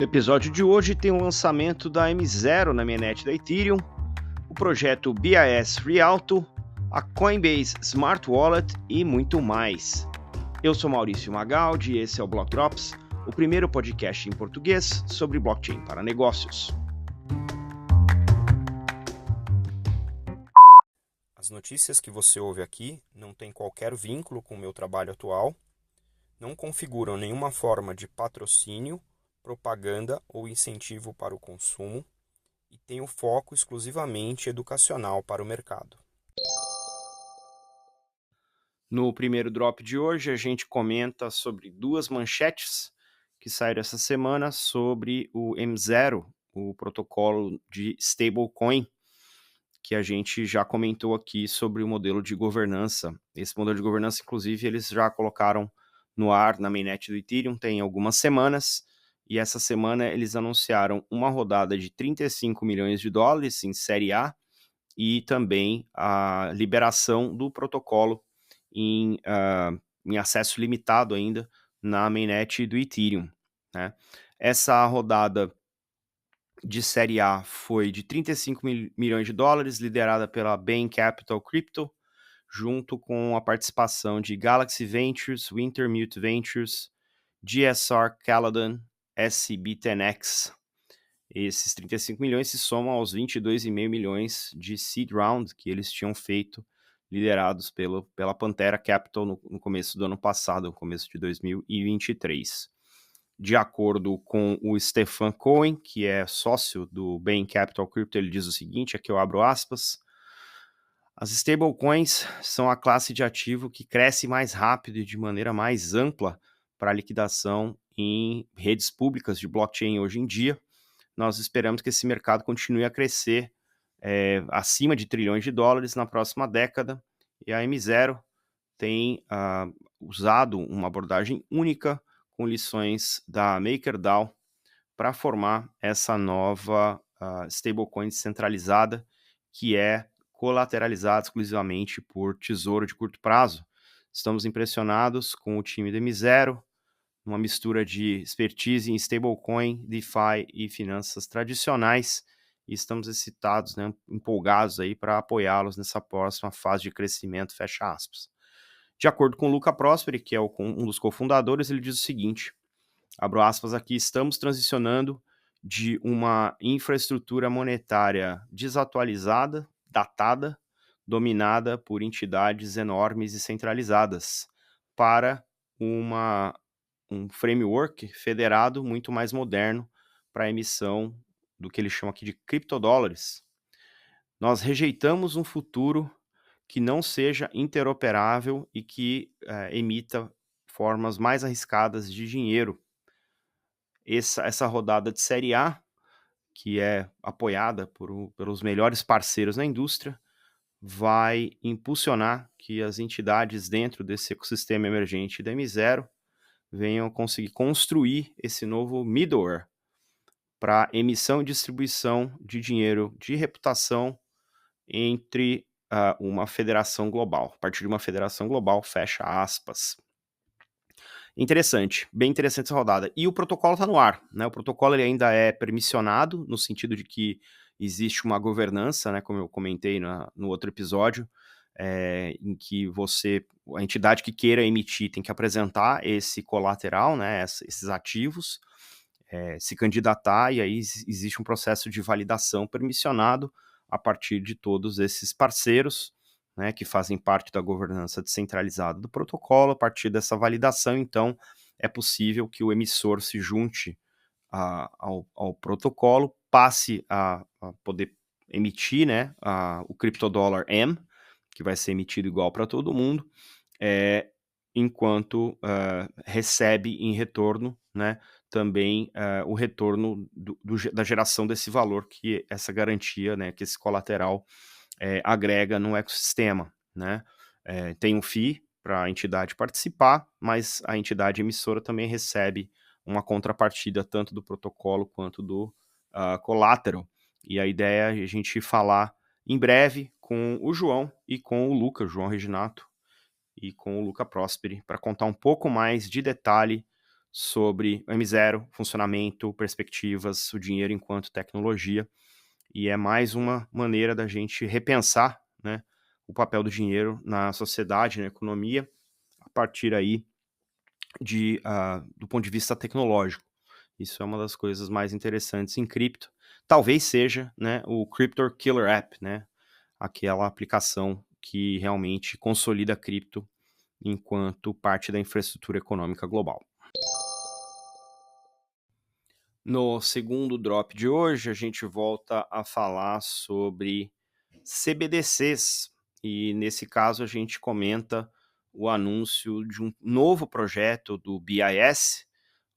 No episódio de hoje tem o lançamento da M0 na mainnet da Ethereum, o projeto BIS Rialto, a Coinbase Smart Wallet e muito mais. Eu sou Maurício Magaldi e esse é o Block Drops, o primeiro podcast em português sobre blockchain para negócios. As notícias que você ouve aqui não têm qualquer vínculo com o meu trabalho atual, não configuram nenhuma forma de patrocínio, propaganda ou incentivo para o consumo e têm o foco exclusivamente educacional para o mercado. No primeiro drop de hoje, a gente comenta sobre duas manchetes que saíram essa semana sobre o M0, o protocolo de stablecoin, que a gente já comentou aqui sobre o modelo de governança. Esse modelo de governança, inclusive, eles já colocaram no ar na mainnet do Ethereum tem algumas semanas, e essa semana eles anunciaram uma rodada de 35 milhões de dólares em série A e também a liberação do protocolo em acesso limitado ainda na mainnet do Ethereum, né? Essa rodada de série A foi de 35 milhões de dólares, liderada pela Bain Capital Crypto, junto com a participação de Galaxy Ventures, Wintermute Ventures, GSR Caledon, SB10X. Esses 35 milhões se somam aos 22,5 milhões de seed round que eles tinham feito, liderados pela Pantera Capital no começo do ano passado, no começo de 2023. De acordo com o Stefan Cohen, que é sócio do Bain Capital Crypto, ele diz o seguinte, aqui eu abro aspas: as stablecoins são a classe de ativo que cresce mais rápido e de maneira mais ampla para a liquidação em redes públicas de blockchain hoje em dia. Nós esperamos que esse mercado continue a crescer acima de trilhões de dólares na próxima década, e a M0 tem usado uma abordagem única com lições da MakerDAO para formar essa nova stablecoin descentralizada que é colateralizada exclusivamente por tesouro de curto prazo. Estamos impressionados com o time da M0, uma mistura de expertise em stablecoin, DeFi e finanças tradicionais, e estamos excitados, né, empolgados aí para apoiá-los nessa próxima fase de crescimento, fecha aspas. De acordo com o Luca Prosperi, que é um dos cofundadores, ele diz o seguinte, abro aspas aqui, estamos transicionando de uma infraestrutura monetária desatualizada, datada, dominada por entidades enormes e centralizadas, para um framework federado muito mais moderno para a emissão do que ele chama aqui de criptodólares. Nós rejeitamos um futuro que não seja interoperável e que emita formas mais arriscadas de dinheiro. Essa rodada de série A, que é apoiada pelos melhores parceiros na indústria, vai impulsionar que as entidades dentro desse ecossistema emergente da M0 venham conseguir construir esse novo middleware para emissão e distribuição de dinheiro de reputação entre uma federação global. A partir de uma federação global, fecha aspas. Interessante, bem interessante essa rodada. E o protocolo está no ar, né? O protocolo ele ainda é permissionado, no sentido de que existe uma governança, né? Como eu comentei no outro episódio, em que a entidade que queira emitir tem que apresentar esse colateral, né? Esses ativos, se candidatar, e aí existe um processo de validação permissionado a partir de todos esses parceiros, né, que fazem parte da governança descentralizada do protocolo. A partir dessa validação, então, é possível que o emissor se junte ao protocolo, passe a poder emitir, né, o criptodólar M, que vai ser emitido igual para todo mundo, enquanto recebe em retorno, né, também o retorno da geração desse valor, que essa garantia, né, que esse colateral agrega no ecossistema, né? Tem um FII para a entidade participar, mas a entidade emissora também recebe uma contrapartida tanto do protocolo quanto do collateral. E a ideia é a gente falar em breve com o João e com o Luca, João Reginato, e com o Luca Prosperi, para contar um pouco mais de detalhe sobre o M0, funcionamento, perspectivas, o dinheiro enquanto tecnologia, e é mais uma maneira da gente repensar, né, o papel do dinheiro na sociedade, na economia, a partir aí do ponto de vista tecnológico. Isso é uma das coisas mais interessantes em cripto. Talvez seja, né, o Crypto Killer App, né, aquela aplicação que realmente consolida a cripto enquanto parte da infraestrutura econômica global. No segundo drop de hoje, a gente volta a falar sobre CBDCs, e nesse caso a gente comenta o anúncio de um novo projeto do BIS,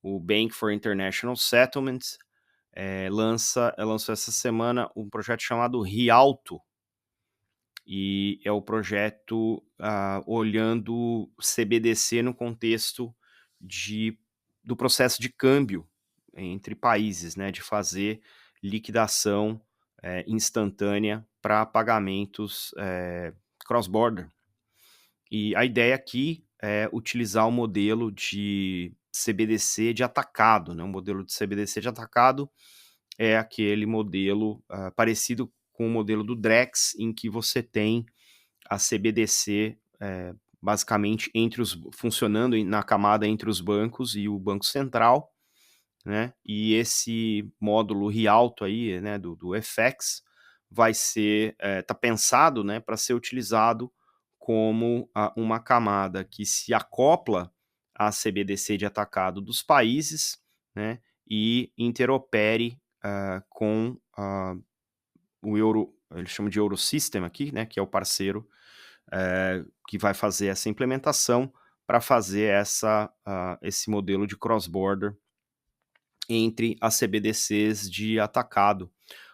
o Bank for International Settlements, lançou essa semana um projeto chamado Rialto, e é o projeto olhando CBDC no contexto do processo de câmbio entre países, né, de fazer liquidação instantânea para pagamentos cross-border. E a ideia aqui é utilizar o modelo de CBDC de atacado, né? O modelo de CBDC de atacado é aquele modelo parecido com o modelo do Drex, em que você tem a CBDC basicamente funcionando na camada entre os bancos e o Banco Central, né? E esse módulo Rialto aí, né, do FX, vai ser tá pensado, né, para ser utilizado como uma camada que se acopla à CBDC de atacado dos países, né, e interopere com o Euro, eles chamam de Eurosystem aqui, né, que é o parceiro que vai fazer essa implementação para fazer esse modelo de cross-border entre as CBDCs de atacado.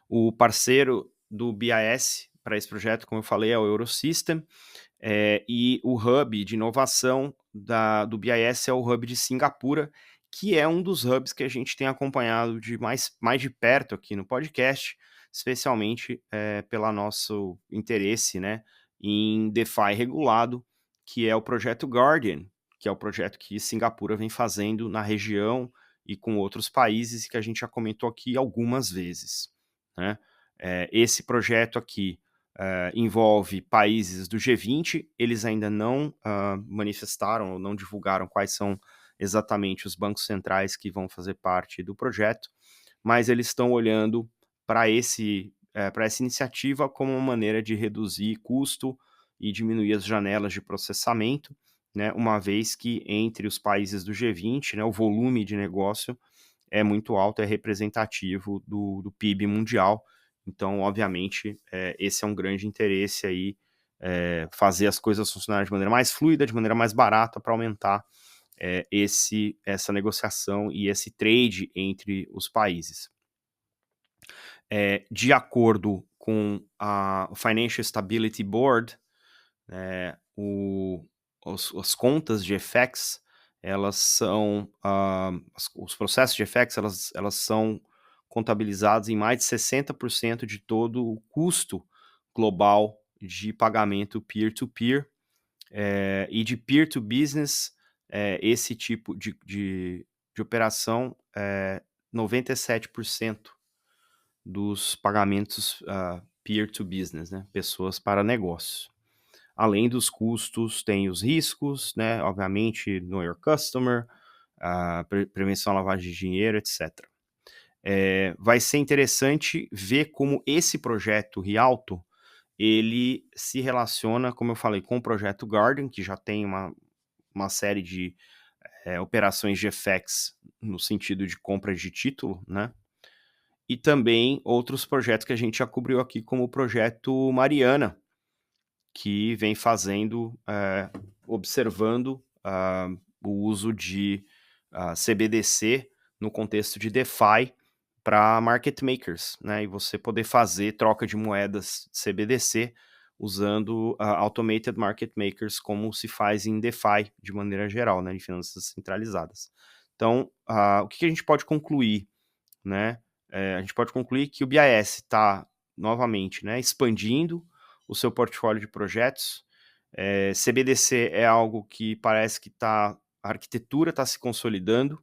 O parceiro do BIS para esse projeto, como eu falei, é o Eurosystem, e o hub de inovação do BIS é o hub de Singapura, que é um dos hubs que a gente tem acompanhado mais de perto aqui no podcast, especialmente pelo nosso interesse, né, em DeFi regulado, que é o projeto Guardian, que é o projeto que Singapura vem fazendo na região e com outros países, que a gente já comentou aqui algumas vezes, né? Esse projeto aqui envolve países do G20, eles ainda não manifestaram ou não divulgaram quais são exatamente os bancos centrais que vão fazer parte do projeto, mas eles estão olhando para essa iniciativa como uma maneira de reduzir custo e diminuir as janelas de processamento, né, uma vez que entre os países do G20, né, o volume de negócio é muito alto, é representativo do PIB mundial. Então, obviamente, esse é um grande interesse aí, fazer as coisas funcionarem de maneira mais fluida, de maneira mais barata, para aumentar essa negociação e esse trade entre os países. De acordo com o Financial Stability Board, as contas de FX, elas são os processos de FX, elas são contabilizados em mais de 60% de todo o custo global de pagamento peer-to-peer, e de peer-to-business, esse tipo de operação, 97% dos pagamentos peer-to-business, né, pessoas para negócio. Além dos custos, tem os riscos, né? Obviamente, know your customer, prevenção à lavagem de dinheiro, etc. Vai ser interessante ver como esse projeto Rialto, ele se relaciona, como eu falei, com o projeto Guardian, que já tem uma série de operações de FX no sentido de compra de título, né? E também outros projetos que a gente já cobriu aqui, como o projeto Mariana, que vem observando o uso de CBDC no contexto de DeFi para market makers, né? E você poder fazer troca de moedas CBDC usando automated market makers, como se faz em DeFi de maneira geral, né? Em finanças centralizadas. Então, o que a gente pode concluir, né? A gente pode concluir que o BIS está novamente, né, expandindo o seu portfólio de projetos. CBDC é algo que parece que a arquitetura está se consolidando,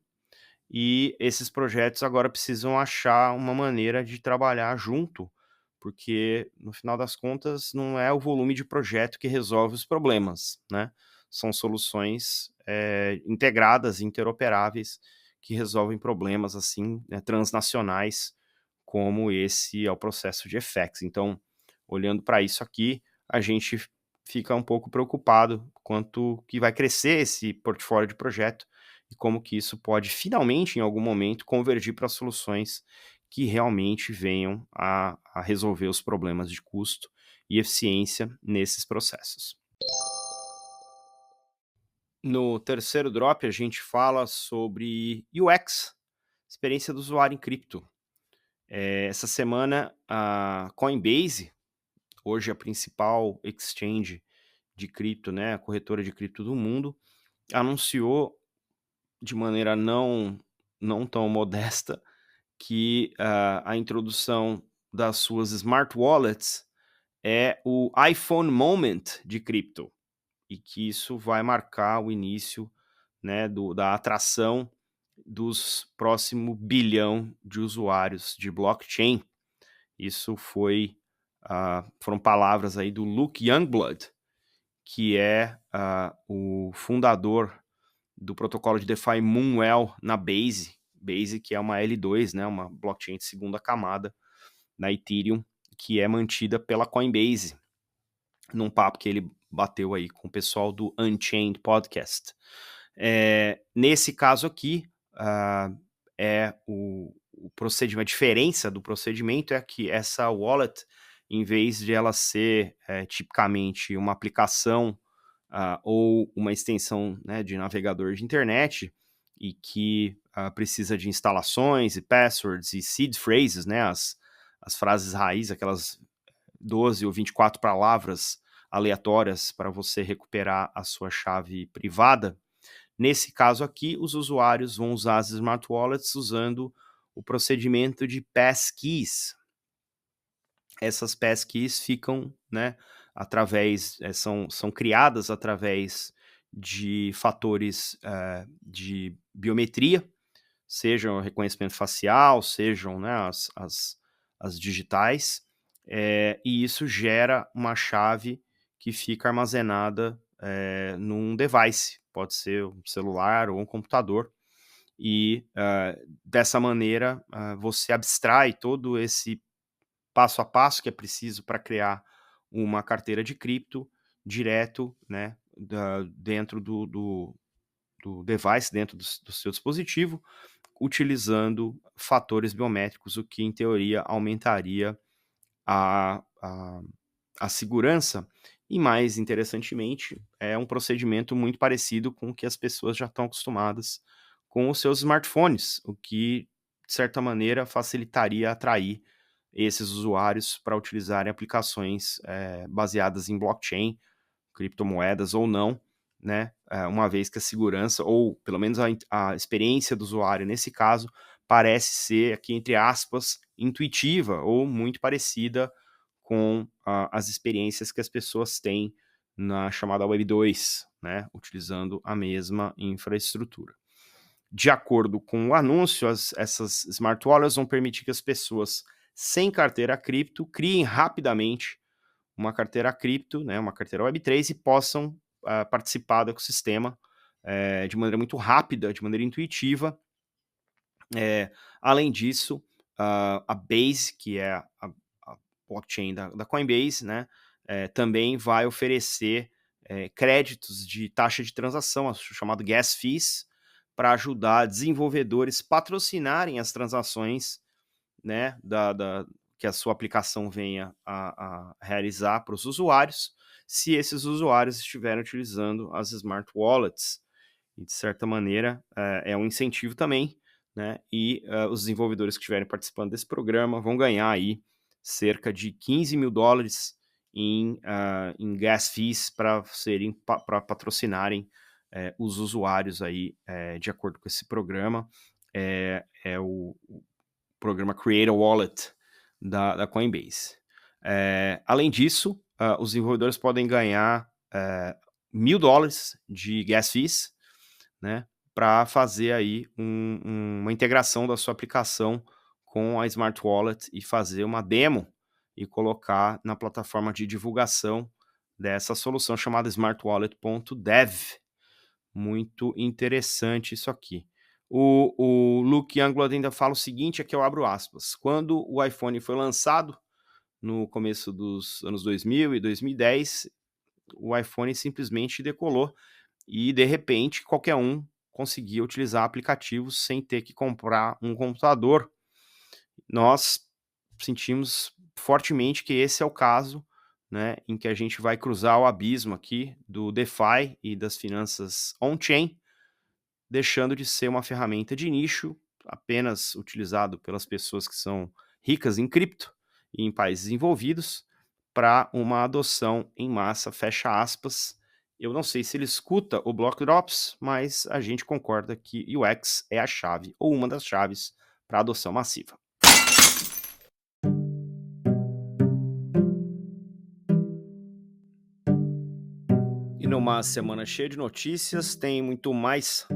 e esses projetos agora precisam achar uma maneira de trabalhar junto, porque no final das contas não é o volume de projeto que resolve os problemas, né? São soluções integradas, interoperáveis, que resolvem problemas assim, né, transnacionais, como esse é o processo de FX. Então, olhando para isso aqui, a gente fica um pouco preocupado quanto que vai crescer esse portfólio de projeto e como que isso pode finalmente, em algum momento, convergir para soluções que realmente venham a resolver os problemas de custo e eficiência nesses processos. No terceiro drop, a gente fala sobre UX, experiência do usuário em cripto. Essa semana, a Coinbase, hoje a principal exchange de cripto, né, a corretora de cripto do mundo, anunciou de maneira não tão modesta que a introdução das suas smart wallets é o iPhone Moment de cripto e que isso vai marcar o início, né, da atração dos próximo bilhão de usuários de blockchain. Isso foram palavras aí do Luke Youngblood, que é o fundador do protocolo de DeFi Moonwell na Base. Base, que é uma L2, né, uma blockchain de segunda camada na Ethereum, que é mantida pela Coinbase, num papo que ele bateu aí com o pessoal do Unchained Podcast. Nesse caso aqui, o procedimento, a diferença do procedimento é que essa wallet, em vez de ela ser tipicamente uma aplicação ou uma extensão, né, de navegador de internet e que precisa de instalações e passwords e seed phrases, né, as frases raiz, aquelas 12 ou 24 palavras aleatórias para você recuperar a sua chave privada. Nesse caso aqui, os usuários vão usar as smart wallets usando o procedimento de passkeys. Essas passkeys ficam, né, são criadas através de fatores de biometria, sejam o reconhecimento facial, sejam, né, as digitais, e isso gera uma chave que fica armazenada num device, pode ser um celular ou um computador, e dessa maneira você abstrai todo esse passo a passo que é preciso para criar uma carteira de cripto direto, né, dentro do device, dentro do seu dispositivo, utilizando fatores biométricos, o que em teoria aumentaria a, a, a segurança. E mais interessantemente, é um procedimento muito parecido com o que as pessoas já estão acostumadas com os seus smartphones, o que, de certa maneira, facilitaria atrair esses usuários para utilizarem aplicações baseadas em blockchain, criptomoedas ou não, né? Uma vez que a segurança, ou pelo menos a experiência do usuário nesse caso, parece ser, aqui entre aspas, intuitiva ou muito parecida com as experiências que as pessoas têm na chamada Web 2, né? Utilizando a mesma infraestrutura. De acordo com o anúncio, essas smart wallets vão permitir que as pessoas sem carteira cripto criem rapidamente uma carteira cripto, né, uma carteira Web3 e possam participar do ecossistema de maneira muito rápida, de maneira intuitiva. Além disso, a Base, que é a blockchain da Coinbase, né, também vai oferecer créditos de taxa de transação, chamado gas fees, para ajudar desenvolvedores patrocinarem as transações, né, que a sua aplicação venha a realizar para os usuários, se esses usuários estiverem utilizando as smart wallets. E, de certa maneira, é um incentivo também, né? E os desenvolvedores que estiverem participando desse programa vão ganhar aí cerca de $15 mil em gas fees para patrocinarem os usuários aí, de acordo com esse programa. É o programa Create a Wallet da Coinbase. Além disso, os desenvolvedores podem ganhar $1.000 de gas fees, né, para fazer aí uma integração da sua aplicação com a Smart Wallet e fazer uma demo e colocar na plataforma de divulgação dessa solução chamada smartwallet.dev. Muito interessante isso aqui. O Luke Youngblood ainda fala o seguinte, aqui eu abro aspas: quando o iPhone foi lançado, no começo dos anos 2000 e 2010, o iPhone simplesmente decolou e, de repente, qualquer um conseguia utilizar aplicativos sem ter que comprar um computador. Nós sentimos fortemente que esse é o caso, né, em que a gente vai cruzar o abismo aqui do DeFi e das finanças on-chain, deixando de ser uma ferramenta de nicho, apenas utilizado pelas pessoas que são ricas em cripto e em países envolvidos, para uma adoção em massa, fecha aspas. Eu não sei se ele escuta o Block Drops, mas a gente concorda que UX é a chave, ou uma das chaves, para a adoção massiva. E numa semana cheia de notícias, tem muito mais.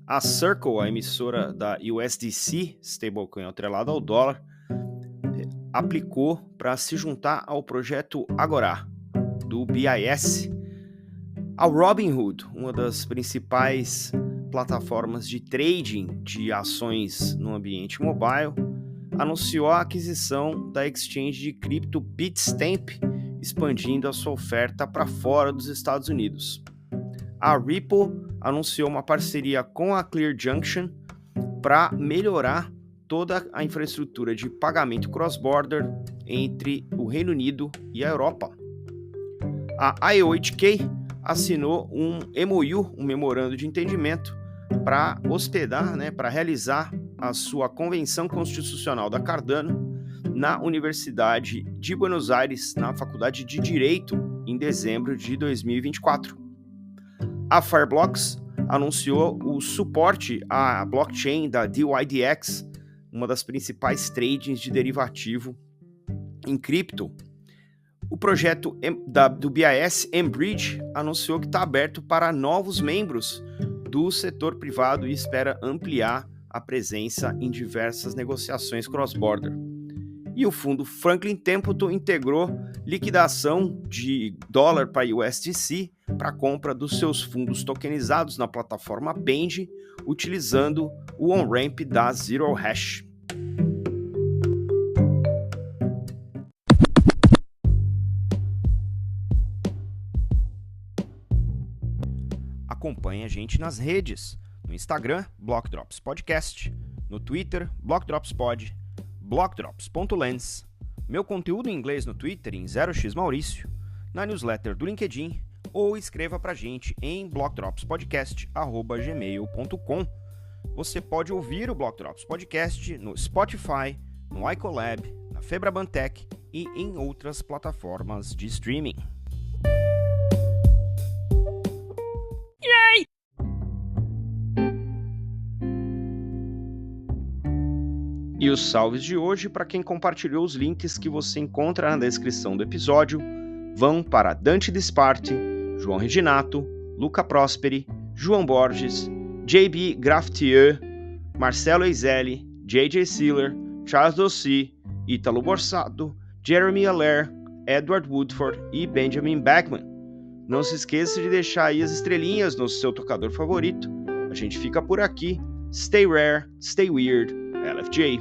A Circle, a emissora da USDC, stablecoin atrelada ao dólar, aplicou para se juntar ao projeto Agora, do BIS. A Robinhood, uma das principais plataformas de trading de ações no ambiente mobile, anunciou a aquisição da exchange de cripto Bitstamp, expandindo a sua oferta para fora dos Estados Unidos. A Ripple anunciou uma parceria com a Clear Junction para melhorar toda a infraestrutura de pagamento cross-border entre o Reino Unido e a Europa. A IOHK assinou um MOU, um memorando de entendimento, para hospedar, para realizar a sua convenção constitucional da Cardano na Universidade de Buenos Aires, na Faculdade de Direito, em dezembro de 2024. A Fireblocks anunciou o suporte à blockchain da DYDX, uma das principais tradings de derivativo em cripto. O projeto do BIS, Mbridge, anunciou que está aberto para novos membros do setor privado e espera ampliar a presença em diversas negociações cross-border. E o fundo Franklin Templeton integrou liquidação de dólar para USDC para a compra dos seus fundos tokenizados na plataforma Bend, utilizando o on-ramp da Zero Hash. Acompanhe a gente nas redes, no Instagram, Block Drops Podcast, no Twitter, Block Drops Pod, blockdrops.lens, meu conteúdo em inglês no Twitter em 0xmaurício, na newsletter do LinkedIn, ou escreva pra gente em blockdropspodcast@gmail.com. Você pode ouvir o Block Drops Podcast no Spotify, no iColab, na Febrabantech e em outras plataformas de streaming. E os salves de hoje, para quem compartilhou os links que você encontra na descrição do episódio, vão para Dante Disparte, João Reginato, Luca Prosperi, João Borges, JB Graftier, Marcelo Eizelli, JJ Sealer, Charles Dossi, Ítalo Borsato, Jeremy Allaire, Edward Woodford e Benjamin Beckman. Não se esqueça de deixar aí as estrelinhas no seu tocador favorito. A gente fica por aqui. Stay rare, stay weird. LFJ.